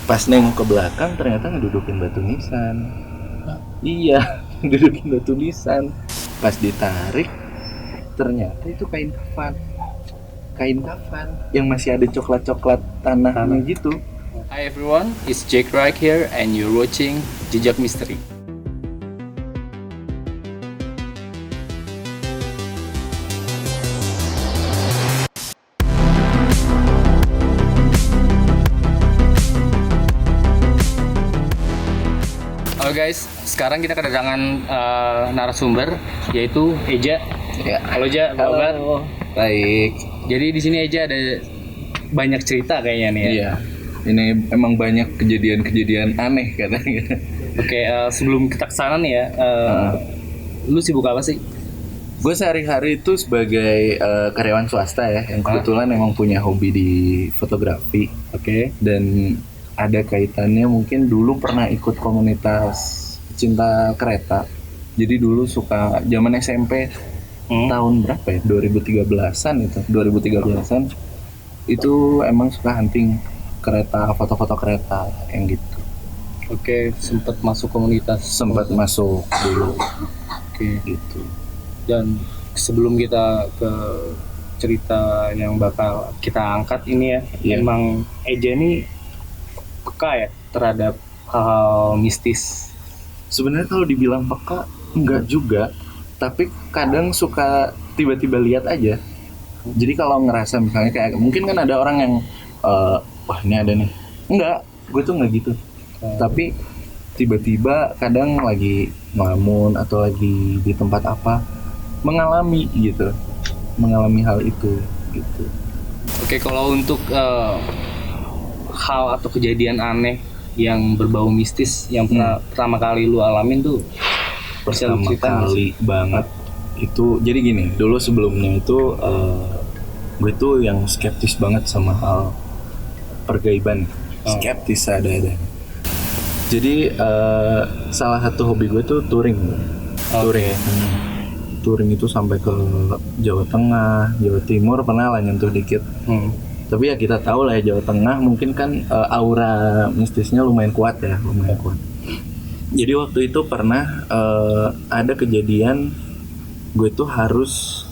Pas nengok ke belakang ternyata ngedudukin batu nisan. Iya, ngedudukin batu nisan. Pas ditarik ternyata itu kain kafan yang masih ada coklat-coklat tanahnya gitu. Hi everyone, it's Jake right here and you're watching Jejak Misteri. Halo guys, sekarang kita kedatangan narasumber yaitu Eja. Ya. Halo Eja, apa kabar? Baik. Jadi di sini Eja ada banyak cerita kayaknya nih ya. Iya. Ini emang banyak kejadian-kejadian aneh katanya. Oke, sebelum kita kesana nih ya, lu sibuk apa sih? Gue sehari-hari itu sebagai karyawan swasta ya, yang kebetulan emang punya hobi di fotografi. Oke. Dan ada kaitannya mungkin dulu pernah ikut komunitas cinta kereta. Jadi dulu suka zaman SMP tahun berapa ya? 2013-an itu. 2013-an itu emang suka hunting kereta, foto-foto kereta yang gitu. Oke, sempat masuk komunitas. Sempat masuk dulu. Oke. Gitu. Dan sebelum kita ke cerita yang bakal kita angkat ini ya, Iya. emang Eja ini peka ya terhadap hal mistis. Sebenarnya kalau dibilang peka enggak juga, tapi kadang suka tiba-tiba lihat aja. Jadi kalau ngerasa misalnya kayak mungkin kan ada orang yang wah ini ada nih. Enggak, gue tuh enggak gitu. Tapi tiba-tiba kadang lagi ngelamun atau lagi di tempat apa mengalami hal itu gitu. Oke, kalau untuk hal atau kejadian aneh yang berbau mistis yang pertama kali lu alamin tuh Pertama cerita nggak kali banget itu jadi gini, dulu sebelumnya itu gue tuh yang skeptis banget sama hal pergaiban. Skeptis ada. Jadi salah satu hobi gue tuh touring. Touring itu sampai ke Jawa Tengah, Jawa Timur pernah lah nyentuh dikit. Tapi ya kita tahu lah ya Jawa Tengah mungkin kan aura mistisnya lumayan kuat. Jadi waktu itu pernah ada kejadian gue tuh harus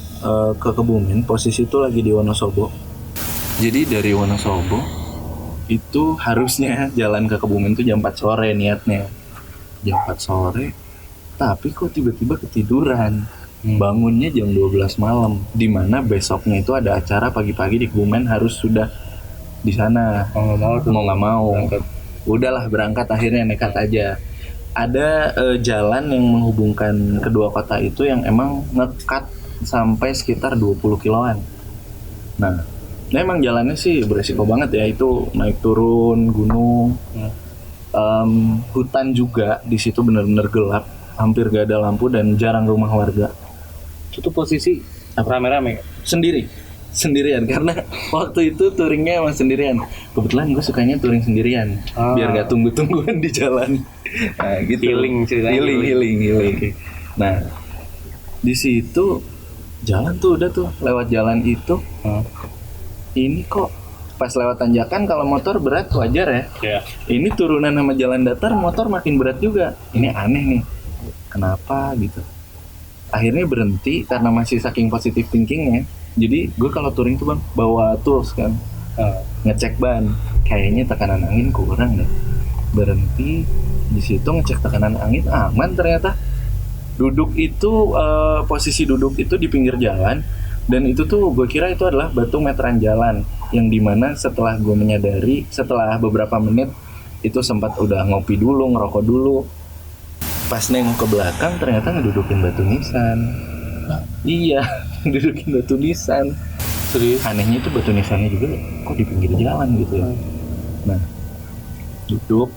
ke Kebumen, posisi itu lagi di Wonosobo. Jadi dari Wonosobo itu harusnya jalan ke Kebumen tuh jam 4 sore niatnya. Jam 4 sore, tapi kok tiba-tiba ketiduran. Bangunnya jam 12 malam, dimana besoknya itu ada acara pagi-pagi di Kebumen, harus sudah di sana. Mau nggak mau udahlah berangkat, akhirnya nekat aja. Ada jalan yang menghubungkan kedua kota itu yang emang ngekat sampai sekitar 20 kiloan. Nah emang jalannya sih beresiko banget ya, itu naik turun gunung, hutan juga di situ, benar-benar gelap, hampir gak ada lampu dan jarang rumah warga. itu posisi rame-rame sendirian karena waktu itu touringnya emang sendirian. Kebetulan gue sukanya touring sendirian biar gak tunggu-tungguan di jalan. Nah, gitu. Healing. Nah di situ jalan tuh udah tuh lewat jalan itu. Ini kok pas lewat tanjakan kalau motor berat wajar ya. Yeah. Ini turunan sama jalan datar motor makin berat juga. Ini aneh nih. Kenapa gitu? Akhirnya berhenti karena masih saking positive thinkingnya. Jadi gue kalau touring tuh bang bawa tools kan, ngecek ban. Kayaknya tekanan angin kurang deh. Berhenti di situ ngecek tekanan angin, aman ternyata. Duduk itu posisi duduk itu di pinggir jalan. Dan itu tuh gue kira itu adalah batu meteran jalan, yang dimana setelah gue menyadari, setelah beberapa menit itu sempat udah ngopi dulu, ngerokok dulu. Pas nengok ke belakang ternyata ngedudukin batu nisan. Iya, ngedudukin batu nisan. Serius? Anehnya itu batu nisannya juga kok di pinggir jalan gitu ya. Nah, duduk,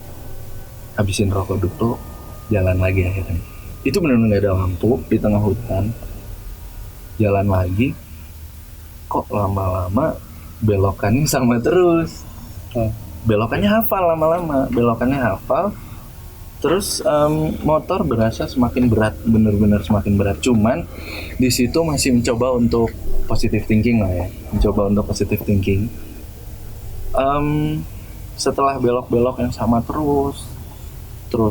habisin rokok dulu, jalan lagi akhirnya. Itu benar-benar gak ada lampu di tengah hutan. Jalan lagi, kok lama-lama belokannya sama terus. Belokannya hafal lama-lama, terus motor berasa semakin berat, benar-benar semakin berat. Cuman di situ masih mencoba untuk positive thinking lah ya, setelah belok-belok yang sama terus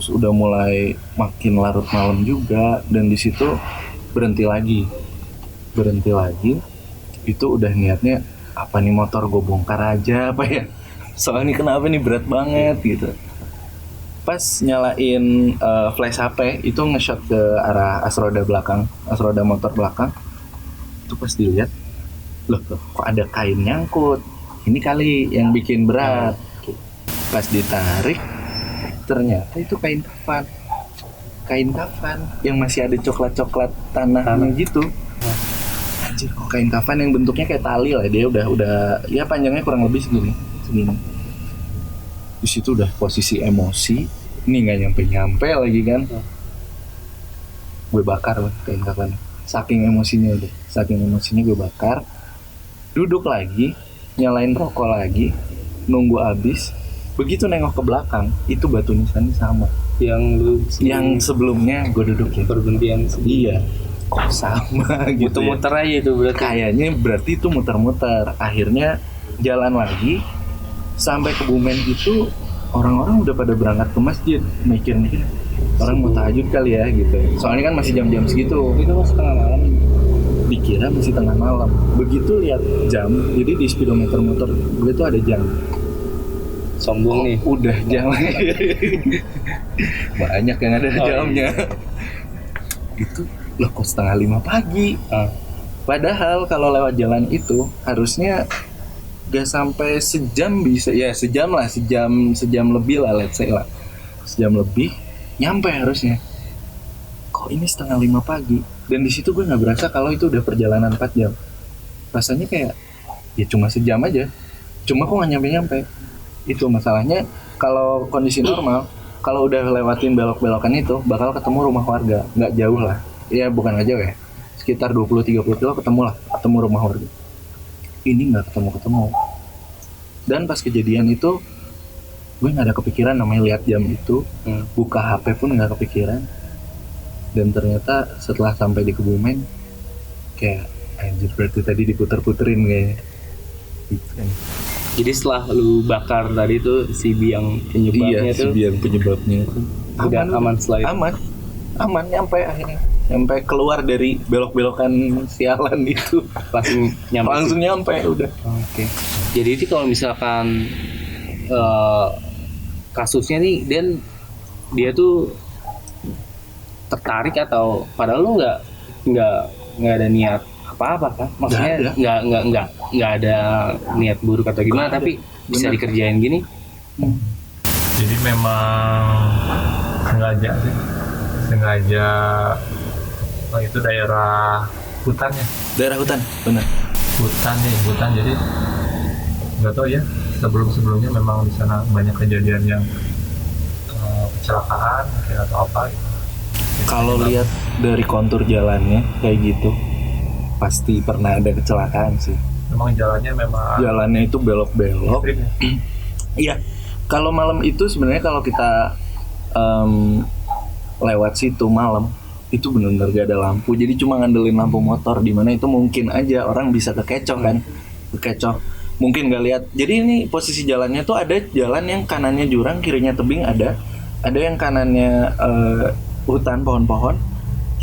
udah mulai makin larut malam juga, dan di situ berhenti lagi. Itu udah niatnya apa nih, motor gue bongkar aja apa ya, soalnya kenapa nih berat banget gitu. Pas nyalain flash HP itu nge-shot ke arah asroda motor belakang, itu pas dilihat loh kok ada kain nyangkut, ini kali yang bikin berat. Pas ditarik ternyata itu kain kafan yang masih ada coklat tanahnya gitu. Anjir, kok kain kafan yang bentuknya kayak tali lah, dia udah ya panjangnya kurang lebih segini. Di situ udah posisi emosi, ini nggak nyampe lagi kan, gue bakar lah kain kafan. Saking emosinya gue bakar, duduk lagi, nyalain rokok lagi, nunggu habis. Begitu nengok ke belakang, itu batu nisannya sama yang sebelumnya gue dudukin. Pergantian. Iya, kok sama gitu. Muter-muter aja itu berarti. Kayaknya berarti itu muter-muter. Akhirnya jalan lagi sampai Kebumen itu, orang-orang udah pada berangkat ke masjid, mikir orang mau tahajud kali ya gitu. Soalnya kan masih jam-jam segitu. Itu masih tengah malam. Dikira masih tengah malam. Begitu lihat jam, jadi di speedometer motor gue tuh ada jam. Sombong nih. Udah jam. Banyak yang ada jamnya. Itu loh kok 4:30 pagi. Padahal kalau lewat jalan itu harusnya gak sampai sejam, bisa ya sejam lebih lah, let's say lah, sejam lebih nyampe harusnya. Kok ini 4:30 pagi? Dan di situ gue nggak berasa kalau itu udah perjalanan 4 jam. Rasanya kayak ya cuma sejam aja, cuma kok nggak nyampe. Itu masalahnya. Kalau kondisi normal, kalau udah lewatin belok-belokan itu bakal ketemu rumah warga, nggak jauh lah ya, bukan nggak jauh ya, sekitar 20-30 kilo ketemu rumah warga. Ini nggak ketemu. Dan pas kejadian itu gue nggak ada kepikiran namanya lihat jam itu, buka HP pun nggak kepikiran. Dan ternyata setelah sampai di Kebumen kayak anjir, berarti tadi diputer-puterin kayak gitu kan. Jadi setelah lu bakar tadi tuh si biang penyebabnya si biang penyebabnya itu aman setelah itu. Aman nyampe keluar dari belok-belokan sialan itu. Langsung nyampe udah. Oke. Jadi itu kalau misalkan kasusnya nih, Dan dia tuh tertarik atau padahal lu nggak ada niat apa-apa kan? Maksudnya nggak ada niat buruk atau gimana, tapi bisa dikerjain gini. Jadi memang sengaja itu daerah hutan ya. Daerah hutan, benar. Hutan, jadi nggak tahu ya, sebelumnya memang di sana banyak kejadian yang kecelakaan atau apa gitu. Kalau lihat dari kontur jalannya kayak gitu, pasti pernah ada kecelakaan sih. Memang jalannya itu belok-belok. Iya. Kalau malam itu sebenarnya kalau kita lewat situ malam itu benar-benar gak ada lampu, jadi cuma ngandelin lampu motor, di mana itu mungkin aja orang bisa kekecoh kan, mungkin nggak lihat. Jadi ini posisi jalannya tuh ada jalan yang kanannya jurang, kirinya tebing, ada yang kanannya hutan pohon-pohon,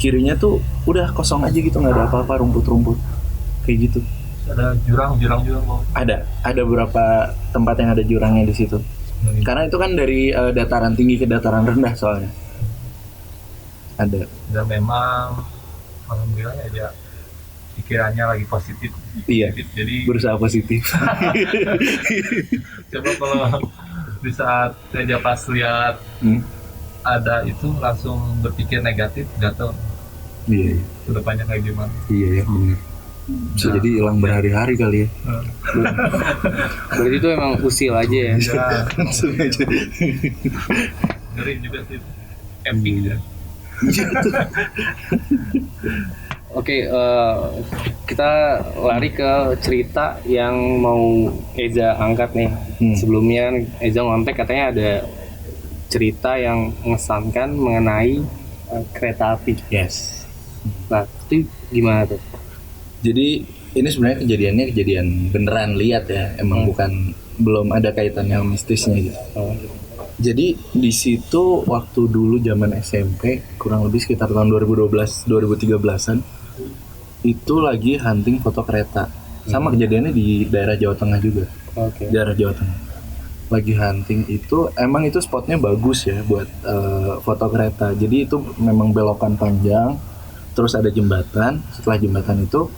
kirinya tuh udah kosong aja gitu, nggak ada apa-apa, rumput-rumput kayak gitu. Ada jurang juga mau. Ada beberapa tempat yang ada jurangnya di situ. Karena itu kan dari dataran tinggi ke dataran rendah soalnya. Ada. Dan memang alhamdulillah ya pikirannya lagi positif. Iya. Jadi berusaha positif. Coba kalau di saat saya pas lihat ada itu langsung berpikir negatif, gatel. Iya. Kedepannya kayak gimana? Iya ya, benar. Bisa jadi hilang berhari-hari kali ya. Berarti itu emang usil aja ya. Langsung aja. Ngeri juga sih. Epic ya. Oke, kita lari ke cerita yang mau Eza angkat nih. Sebelumnya kan Eza ngontek katanya ada cerita yang mengesankan mengenai kereta api. Yes. Nah, itu gimana tuh? Jadi ini sebenarnya kejadiannya kejadian beneran lihat ya, emang bukan, belum ada kaitannya mistisnya gitu. Jadi di situ waktu dulu zaman SMP kurang lebih sekitar tahun 2012 2013-an itu lagi hunting foto kereta. Sama kejadiannya di daerah Jawa Tengah juga. Daerah Jawa Tengah. Lagi hunting itu emang itu spotnya bagus ya buat foto kereta. Jadi itu memang belokan panjang, terus ada jembatan. Setelah jembatan itu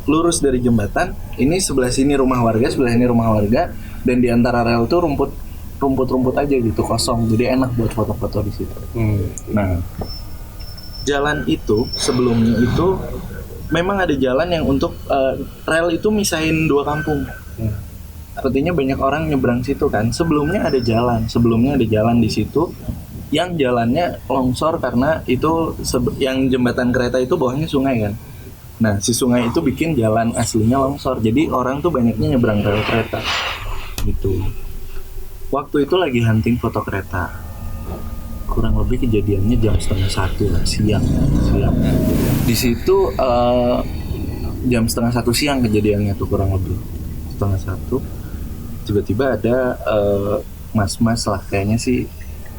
lurus dari jembatan, ini sebelah sini rumah warga, sebelah ini rumah warga, dan di antara rel itu rumput aja gitu, kosong. Jadi enak buat foto-foto di situ. Nah, jalan itu sebelumnya itu memang ada jalan yang untuk rel itu misahin dua kampung. Artinya banyak orang nyebrang situ kan. Sebelumnya ada jalan di situ yang jalannya longsor karena itu yang jembatan kereta itu bawahnya sungai kan. Nah, si sungai itu bikin jalan aslinya longsor. Jadi orang tuh banyaknya nyebrang rel kereta. Gitu. Waktu itu lagi hunting foto kereta. Kurang lebih kejadiannya jam 12:30 lah, siang. Di situ jam 12:30 siang kejadiannya tuh kurang lebih 12:30. Tiba-tiba ada mas-mas lah, kayaknya sih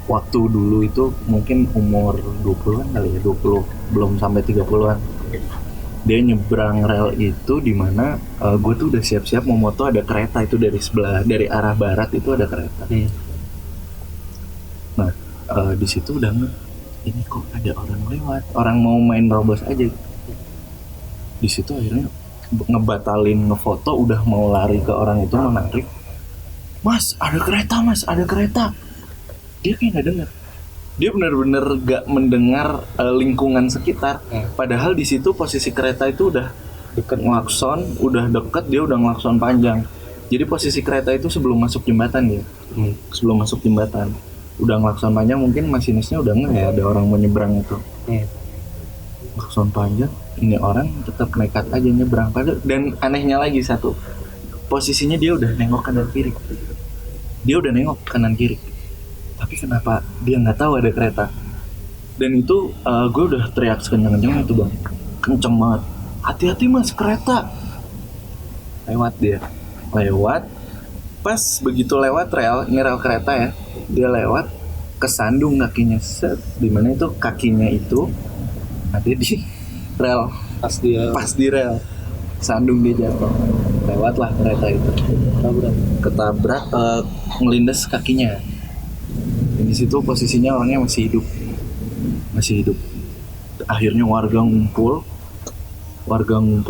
waktu dulu itu mungkin umur 20-an kali ya, 20 belum sampai 30-an. Dia nyebrang rel itu di mana gue tuh udah siap-siap mau moto, ada kereta itu dari arah barat itu ada kereta. Nah, di situ udah ini kok ada orang lewat, orang mau main robos aja. Di situ akhirnya ngebatalin ngefoto, udah mau lari ke orang itu menarik. Mas, ada kereta. Dia kayak nggak dengar. Dia benar-benar gak mendengar lingkungan sekitar. Padahal di situ posisi kereta itu udah deket ngelakson, udah deket, dia udah ngelakson panjang. Jadi posisi kereta itu sebelum masuk jembatan ya. Sebelum masuk jembatan. Udah ngelakson panjang, mungkin masinisnya udah nggak ya ada orang mau nyebrang itu. Ngelakson panjang, ini orang tetap nekat aja nyebrang. Dan anehnya lagi satu, posisinya dia udah nengok kanan kiri. Tapi kenapa dia nggak tahu ada kereta? Dan itu gue udah teriak sekencang-kencangnya itu bang, kenceng banget. Hati-hati mas, kereta. Lewat. Pas begitu lewat rel, ini rel kereta ya, dia lewat kesandung kakinya set. Dimana itu kakinya itu ada di rel, pas di rel, sandung dia jatuh. Lewatlah kereta itu, ketabrak, ngelindes kakinya. Di situ posisinya orangnya masih hidup. Akhirnya warga ngumpul,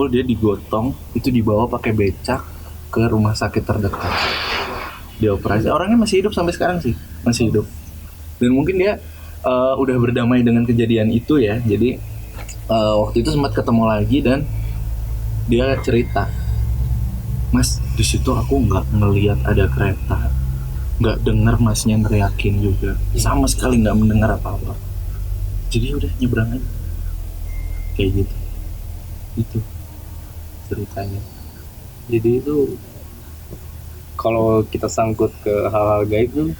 dia digotong, itu dibawa pakai becak ke rumah sakit terdekat. Dia operasi, orangnya masih hidup sampai sekarang sih, masih hidup. Dan mungkin dia udah berdamai dengan kejadian itu ya. Jadi waktu itu sempat ketemu lagi dan dia cerita, mas di situ aku nggak ngelihat ada kereta, nggak dengar masnya neriakin juga, sama sekali nggak mendengar apa-apa. Jadi udah nyebrang aja kayak gitu. Itu ceritanya. Jadi itu kalau kita sangkut ke hal-hal gaib tuh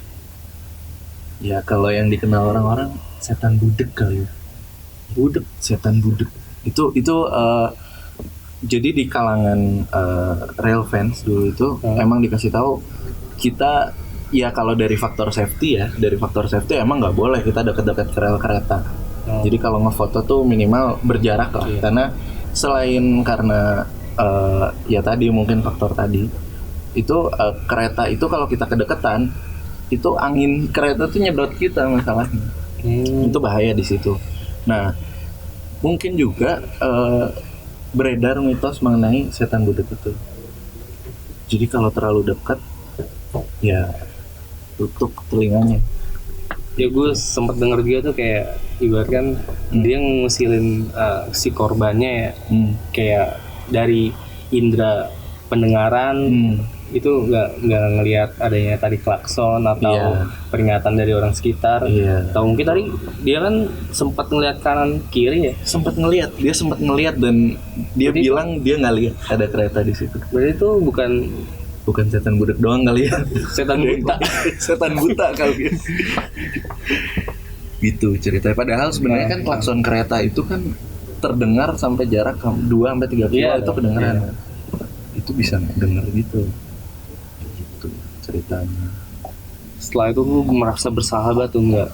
ya, kalau yang dikenal orang-orang setan budek kali ya. Setan budek itu jadi di kalangan rail fans dulu itu emang dikasih tahu kita ya, kalau dari faktor safety emang nggak boleh kita dekat-dekat ke rel kereta. Jadi kalau ngefoto tuh minimal berjarak lah. Karena selain karena ya tadi mungkin faktor tadi itu kereta itu kalau kita kedekatan itu angin kereta tuh nyedot kita masalahnya. Itu bahaya di situ. Nah, mungkin juga beredar mitos mengenai setan budek itu. Jadi kalau terlalu dekat ya tutup telinganya. Ya gue sempat denger dia tuh kayak ibaratkan dia ngusilin si korbannya ya, kayak dari indera pendengaran itu nggak ngelihat adanya tadi klakson atau peringatan dari orang sekitar. Atau mungkin tadi dia kan sempat ngelihat kanan kiri ya. Dia sempat ngelihat dan dia bilang dia nggak lihat ada kereta di situ. Berarti itu bukan setan budek doang kali ya. Setan buta kali ya. Gitu ceritanya. Padahal sebenarnya kan klakson kereta itu kan terdengar sampai jarak 2-3 kilo itu kedengeran. Iya. Itu bisa denger gitu ceritanya. Setelah itu lu merasa bersalah tuh nggak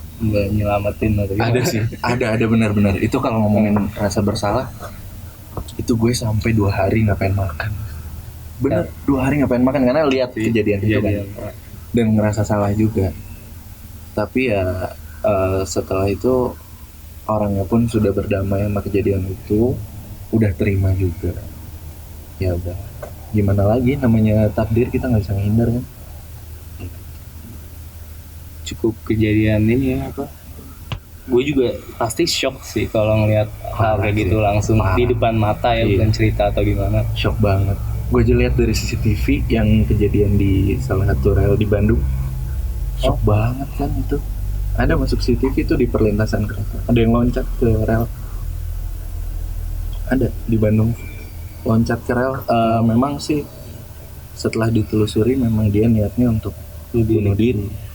nyelamatin atau gimana? Ada sih, ada benar-benar. Itu kalau ngomongin rasa bersalah, itu gue sampai 2 hari nggak pengen makan. Bener, 2 hari nggak pengen makan karena lihat kejadian itu kan, dan ngerasa salah juga. Tapi ya setelah itu orangnya pun sudah berdamai sama kejadian itu, udah terima juga. Ya udah, gimana lagi, namanya takdir, kita nggak bisa ngehindar kan. Cukup kejadian ini ya apa? Gue juga pasti shock sih kalau ngelihat hal kayak gitu langsung di depan mata ya, bukan cerita atau gimana. Shock banget. Gue aja lihat dari CCTV yang kejadian di salah satu rel di Bandung. Shock banget kan itu. Ada masuk CCTV itu di perlintasan kereta. Ada yang loncat ke rel. Ada di Bandung. Loncat ke rel. Memang sih setelah ditelusuri memang dia niatnya untuk bunuh diri.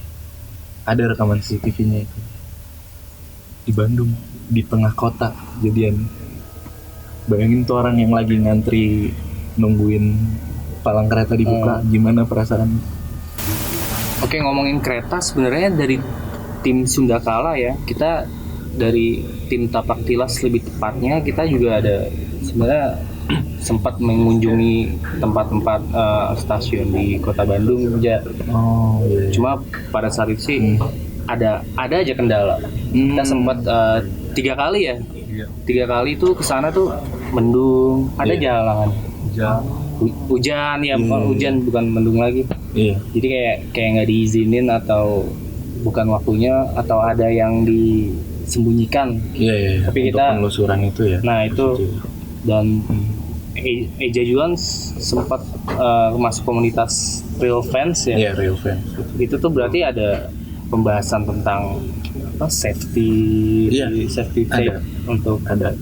Ada rekaman CCTV-nya itu di Bandung, di tengah kota jadian. Bayangin tuh orang yang lagi ngantri nungguin palang kereta dibuka, gimana perasaan? Oke, ngomongin kereta, sebenarnya dari tim Sundakala ya, kita dari tim Tapak Tilas lebih tepatnya, kita juga ada sebenarnya sempat mengunjungi tempat-tempat stasiun di Kota Bandung aja. Oh, iya. Cuma pada saat itu sih ada aja kendala. Kita sempat 3 kali ya. 3 kali itu kesana tuh mendung, ada halangan. Hujan ya, hujan bukan mendung lagi. Iya. Jadi kayak nggak diizinin atau bukan waktunya atau ada yang disembunyikan. Iya. Tapi untuk kita penelusuran itu ya. Nah itu dan Eja juga sempat masuk komunitas real fans ya. Iya, real fans. Itu tuh berarti ada pembahasan tentang safety ada. untuk Ada.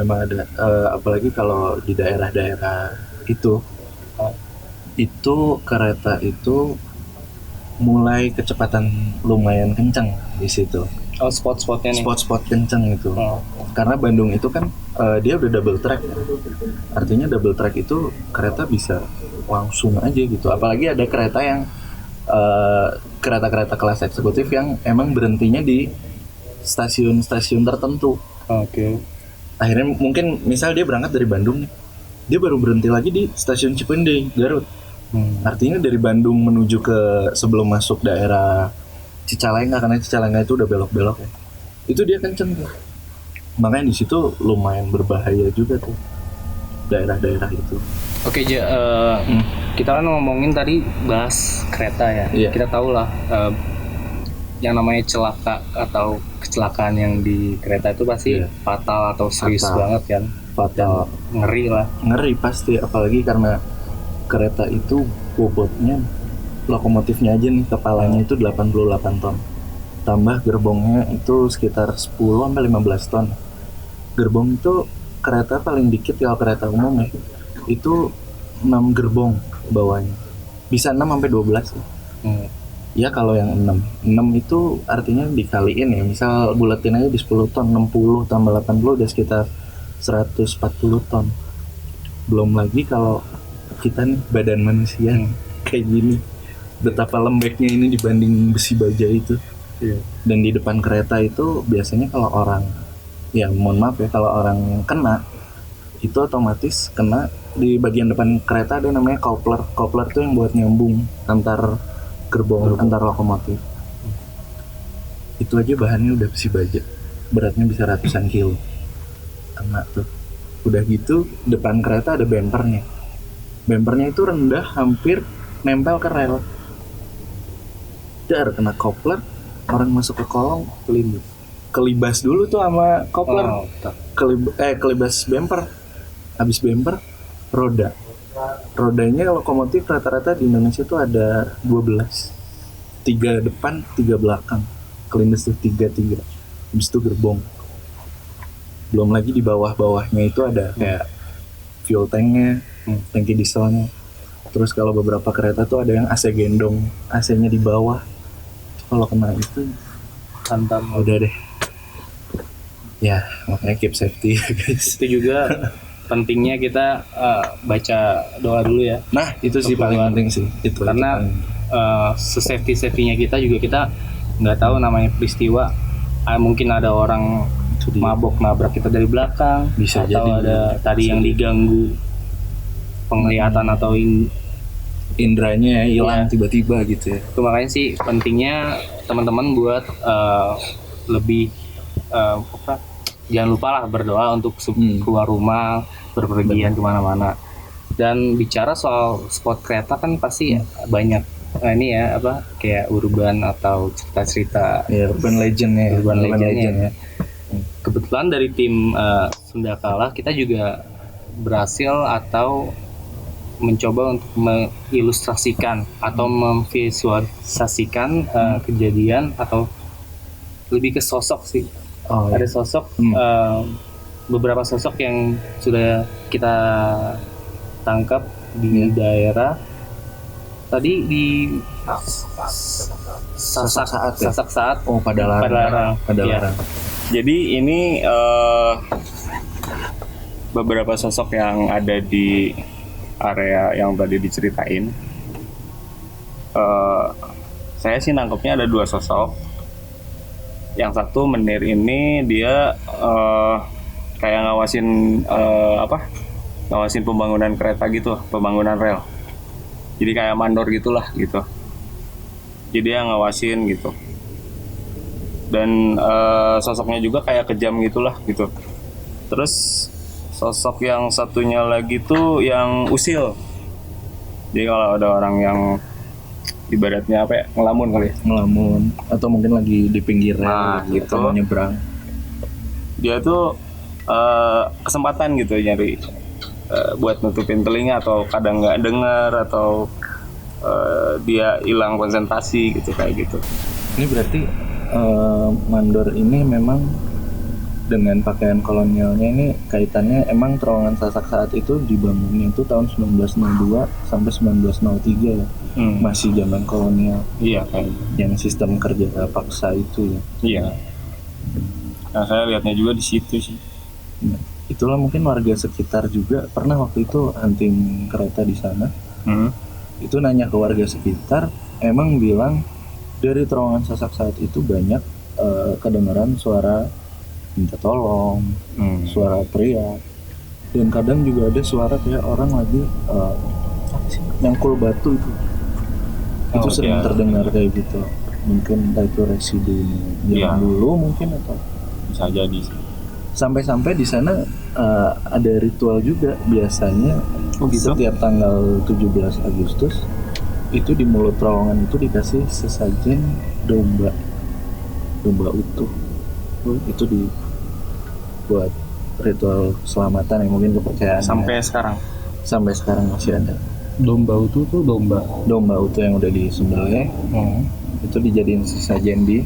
Memang ada. Apalagi kalau di daerah-daerah itu kereta itu mulai kecepatan lumayan kencang di situ. Spot-spotnya nih. Spot-spot kencang itu. Karena Bandung itu kan dia udah double track. Artinya double track itu kereta bisa langsung aja gitu. Apalagi ada kereta yang kereta-kereta kelas eksekutif yang emang berhentinya di stasiun-stasiun tertentu. Oke. Akhirnya mungkin misal dia berangkat dari Bandung nih, dia baru berhenti lagi di stasiun Cipendei, Garut. Artinya dari Bandung menuju ke sebelum masuk daerah Cicalengka, karena Cicalengka itu udah belok-belok ya. Itu dia kenceng tuh. Makanya di situ lumayan berbahaya juga tuh daerah-daerah itu. Oke, kita kan ngomongin tadi bahas kereta ya. Iya. Kita tahu lah yang namanya celaka atau kecelakaan yang di kereta itu pasti fatal atau serius banget kan. Fatal. Dan ngeri lah. Ngeri pasti, apalagi karena kereta itu bobotnya, lokomotifnya aja nih kepalanya itu 88 ton. Tambah gerbongnya itu sekitar 10-15 ton. Gerbong itu kereta paling dikit kalau kereta umum ya. Itu 6 gerbong bawahnya. Bisa 6-12 ya. Ya kalau yang 6 itu artinya dikaliin ya. Misal buletin aja di 10 ton, 60 tambah 80 udah sekitar 140 ton. Belum lagi kalau kita nih badan manusia kayak gini, betapa lembeknya ini dibanding besi baja itu. Dan di depan kereta itu biasanya kalau orang, ya mohon maaf ya, kalau orang kena itu otomatis kena di bagian depan kereta ada namanya coupler. Coupler itu yang buat nyambung antar gerbong, antar lokomotif. Itu aja bahannya udah besi baja, beratnya bisa ratusan kilo. Kena tuh. Udah gitu depan kereta ada bempernya. Bempernya itu rendah, hampir nempel ke rel. Dar kena coupler, orang masuk ke kolong kelibas dulu tuh sama coupler. Kelibas bemper. Habis bemper, rodanya lokomotif rata-rata di Indonesia tuh ada 12, 3 depan 3 belakang, kelindes tuh 3. Habis itu gerbong. Belum lagi di bawah-bawahnya itu ada kayak fuel tanknya, tangki dieselnya. Terus kalau beberapa kereta tuh ada yang AC gendong, AC-nya di bawah. Kalau kena itu hantam. Udah deh. Ya, makanya keep safety guys. Itu juga pentingnya kita baca doa dulu ya. Nah, itu sih paling penting sih. Itu karena sesafety-safety-nya kita juga, kita nggak tahu namanya peristiwa. Mungkin ada orang mabok nabrak kita dari belakang, bisa atau jadi ada tadi yang diganggu penglihatan atau indranya hilang tiba-tiba gitu ya. Itu makanya sih pentingnya teman-teman buat lebih jangan lupa lah berdoa untuk keluar rumah, berpergian kemana-mana. Dan bicara soal spot kereta kan pasti banyak ini ya kayak urban atau cerita-cerita urban legendnya. Ya. Kebetulan dari tim Sunda Kala kita juga berhasil atau mencoba untuk mengilustrasikan atau memvisualisasikan kejadian atau lebih ke sosok sih. Ada sosok beberapa sosok yang sudah kita tangkap di daerah tadi di Sasak Saat. Pada larang. Jadi ini beberapa sosok yang ada di area yang tadi diceritain. Saya sih nangkepnya ada 2 sosok. Yang satu Menir ini dia kayak ngawasin pembangunan kereta gitu, pembangunan rel. Jadi kayak mandor gitulah gitu. Jadi dia ngawasin gitu. Dan sosoknya juga kayak kejam gitulah gitu. Terus sosok yang satunya lagi tuh yang usil. Jadi kalau ada orang yang ibaratnya ngelamun kali ya? Ngelamun atau mungkin lagi di pinggir rel gitu, atau nyebrang. Dia tuh kesempatan gitu nyari buat nutupin telinga, atau kadang nggak dengar, atau dia hilang konsentrasi gitu kayak gitu. Ini berarti mandor ini memang dengan pakaian kolonialnya ini kaitannya emang terowongan Sasak Saat itu dibangunnya itu tahun 1902 sampai 1903 ya. Masih zaman kolonial. Iya kayak yang sistem kerja paksa itu ya. Iya. Nah, saya lihatnya juga di situ sih. Nah, itulah mungkin warga sekitar juga pernah waktu itu hunting kereta di sana. Itu nanya ke warga sekitar, emang bilang dari terowongan Sasak Saat itu banyak kedengaran suara minta tolong, suara teriak, dan kadang juga ada suara kayak orang lagi nyangkul batu itu sering terdengar kayak gitu. Mungkin entah itu residu zaman dulu mungkin, atau bisa jadi sih. Sampai-sampai di sana ada ritual juga biasanya. Setiap tanggal 17 Agustus itu di mulut terowongan itu dikasih sesajen domba utuh. Itu buat ritual keselamatan yang mungkin kepercayaan sampai sekarang masih ada. Domba utuh tuh domba utuh yang udah disembelih itu dijadiin sesajen di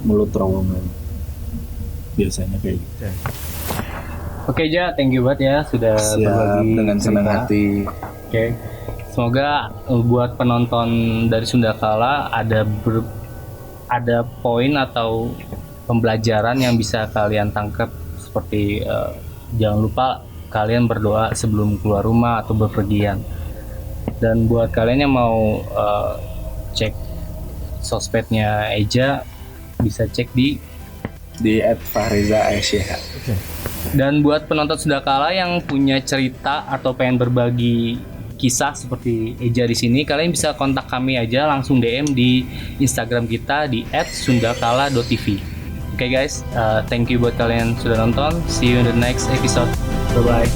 mulut terowongan biasanya kayak gitu. Oke Ja, thank you banget ya sudah berbagi dengan senang hati. Oke. Semoga buat penonton dari Sunda Kala ada poin atau pembelajaran yang bisa kalian tangkap, seperti jangan lupa kalian berdoa sebelum keluar rumah atau bepergian. Dan buat kalian yang mau cek sosmednya Eja, bisa cek di @fahreza_aisyah. Dan buat penonton Sunda Kala yang punya cerita atau pengen berbagi kisah seperti Eja di sini, kalian bisa kontak kami aja langsung DM di Instagram kita di @sundakala.tv. Oke guys, thank you buat kalian sudah nonton. See you in the next episode. Bye bye.